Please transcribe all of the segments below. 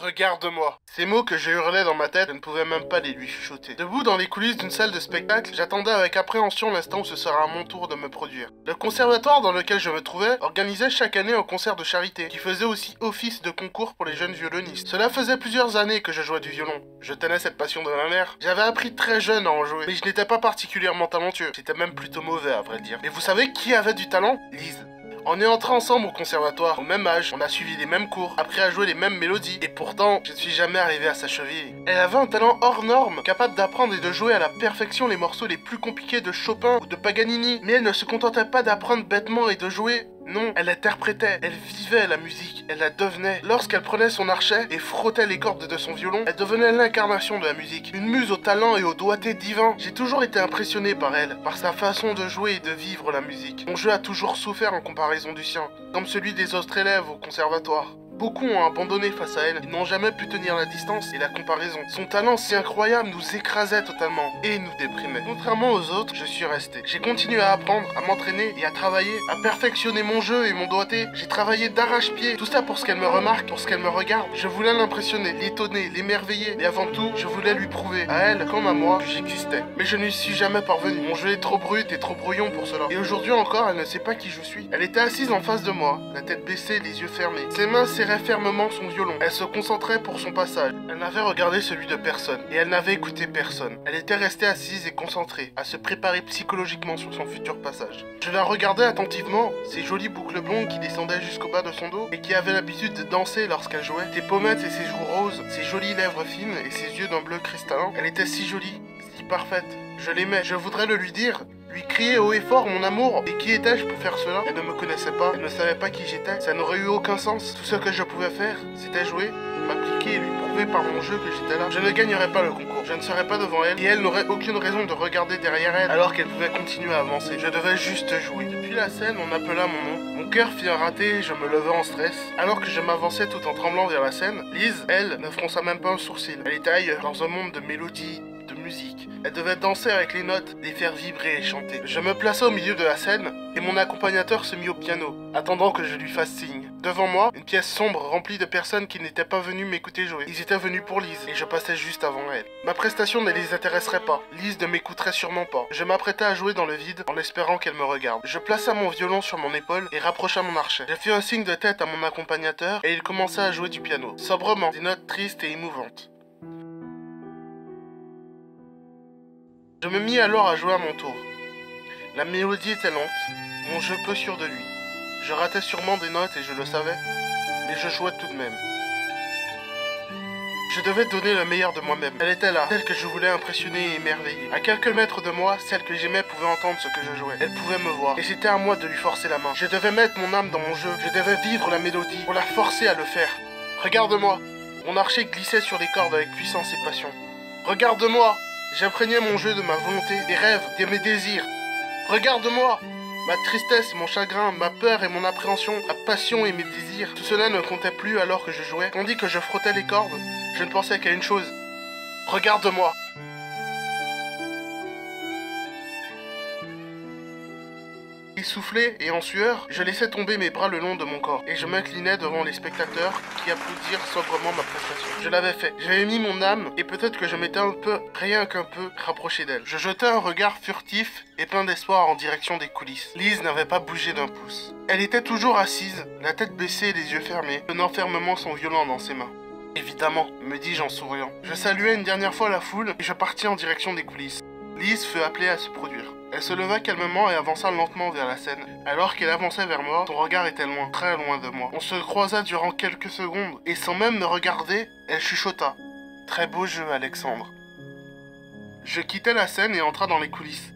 Regarde-moi. Ces mots que je hurlais dans ma tête, je ne pouvais même pas les lui chuchoter. Debout dans les coulisses d'une salle de spectacle, j'attendais avec appréhension l'instant où ce sera à mon tour de me produire. Le conservatoire dans lequel je me trouvais organisait chaque année un concert de charité, qui faisait aussi office de concours pour les jeunes violonistes. Cela faisait plusieurs années que je jouais du violon. Je tenais cette passion de ma mère. J'avais appris très jeune à en jouer, mais je n'étais pas particulièrement talentueux. J'étais même plutôt mauvais à vrai le dire. Et vous savez qui avait du talent? Lise. On est entrés ensemble au conservatoire, au même âge, on a suivi les mêmes cours, appris à jouer les mêmes mélodies, et pourtant, je ne suis jamais arrivé à sa cheville. Elle avait un talent hors norme, capable d'apprendre et de jouer à la perfection les morceaux les plus compliqués de Chopin ou de Paganini, mais elle ne se contentait pas d'apprendre bêtement et de jouer. Non, elle interprétait, elle vivait la musique, elle la devenait. Lorsqu'elle prenait son archet et frottait les cordes de son violon, elle devenait l'incarnation de la musique. Une muse au talent et au doigté divin. J'ai toujours été impressionné par elle, par sa façon de jouer et de vivre la musique. Mon jeu a toujours souffert en comparaison du sien, comme celui des autres élèves au conservatoire. Beaucoup ont abandonné face à elle, ils n'ont jamais pu tenir la distance et la comparaison. Son talent si incroyable nous écrasait totalement et nous déprimait. Contrairement aux autres, je suis resté. J'ai continué à apprendre, à m'entraîner et à travailler, à perfectionner mon jeu et mon doigté. J'ai travaillé d'arrache-pied, tout ça pour ce qu'elle me remarque, pour ce qu'elle me regarde. Je voulais l'impressionner, l'étonner, l'émerveiller, mais avant tout, je voulais lui prouver, à elle comme à moi, que j'existais. Mais je n'y suis jamais parvenu. Mon jeu est trop brut et trop brouillon pour cela. Et aujourd'hui encore, elle ne sait pas qui je suis. Elle était assise en face de moi, la tête baissée, les yeux fermés. Ses mains serraient fermement son violon. Elle se concentrait pour son passage. Elle n'avait regardé celui de personne, et elle n'avait écouté personne. Elle était restée assise et concentrée, à se préparer psychologiquement sur son futur passage. Je la regardais attentivement, ses jolies boucles blondes qui descendaient jusqu'au bas de son dos, et qui avait l'habitude de danser lorsqu'elle jouait, ses pommettes et ses joues roses, ses jolies lèvres fines et ses yeux d'un bleu cristallin. Elle était si jolie, si parfaite. Je l'aimais, je voudrais le lui dire, lui crier haut et fort mon amour. Et qui étais-je pour faire cela? Elle ne me connaissait pas, elle ne savait pas qui j'étais. Ça n'aurait eu aucun sens. Tout ce que je pouvais faire, c'était jouer, m'appliquer et lui prouver par mon jeu que j'étais là. Je ne gagnerais pas le concours, je ne serais pas devant elle, et elle n'aurait aucune raison de regarder derrière elle alors qu'elle pouvait continuer à avancer. Je devais juste jouer. Depuis la scène, on appela mon nom. Mon cœur fit un raté et je me levais en stress. Alors que je m'avançais tout en tremblant vers la scène, Lise, elle, ne fronça même pas un sourcil. Elle était ailleurs, dans un monde de mélodies, de musique. Elle devait danser avec les notes, les faire vibrer et chanter. Je me plaçai au milieu de la scène et mon accompagnateur se mit au piano, attendant que je lui fasse signe. Devant moi, une pièce sombre remplie de personnes qui n'étaient pas venues m'écouter jouer. Ils étaient venus pour Lise et je passais juste avant elle. Ma prestation ne les intéresserait pas. Lise ne m'écouterait sûrement pas. Je m'apprêtais à jouer dans le vide en espérant qu'elle me regarde. Je plaça mon violon sur mon épaule et rapprocha mon archet. Je fis un signe de tête à mon accompagnateur et il commença à jouer du piano, sobrement, des notes tristes et émouvantes. Je me mis alors à jouer à mon tour. La mélodie était lente, mon jeu peu sûr de lui. Je ratais sûrement des notes et je le savais, mais je jouais tout de même. Je devais donner le meilleur de moi-même. Elle était là, celle que je voulais impressionner et émerveiller. À quelques mètres de moi, celle que j'aimais pouvait entendre ce que je jouais. Elle pouvait me voir, et c'était à moi de lui forcer la main. Je devais mettre mon âme dans mon jeu, je devais vivre la mélodie pour la forcer à le faire. Regarde-moi. Mon archet glissait sur les cordes avec puissance et passion. Regarde-moi. J'imprégnais mon jeu de ma volonté, des rêves, de mes désirs. Regarde-moi! Ma tristesse, mon chagrin, ma peur et mon appréhension, ma passion et mes désirs, tout cela ne comptait plus alors que je jouais. Tandis que je frottais les cordes, je ne pensais qu'à une chose. Regarde-moi! Essoufflé et en sueur, je laissais tomber mes bras le long de mon corps et je m'inclinais devant les spectateurs qui applaudirent sobrement ma prestation. Je l'avais fait. J'avais mis mon âme et peut-être que je m'étais un peu, rien qu'un peu, rapproché d'elle. Je jetais un regard furtif et plein d'espoir en direction des coulisses. Lise n'avait pas bougé d'un pouce. Elle était toujours assise, la tête baissée et les yeux fermés, tenant fermement son violon dans ses mains. Évidemment, me dis-je en souriant. Je saluai une dernière fois la foule et je partis en direction des coulisses. Lise fut appelée à se produire. Elle se leva calmement et avança lentement vers la scène. Alors qu'elle avançait vers moi, son regard était loin, très loin de moi. On se croisa durant quelques secondes, et sans même me regarder, elle chuchota. « Très beau jeu, Alexandre. » Je quittai la scène et entra dans les coulisses.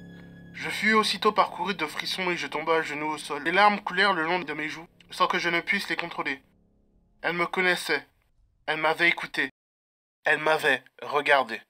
Je fus aussitôt parcouru de frissons et je tombai à genoux au sol. Les larmes coulèrent le long de mes joues, sans que je ne puisse les contrôler. Elle me connaissait. Elle m'avait écouté. Elle m'avait regardé.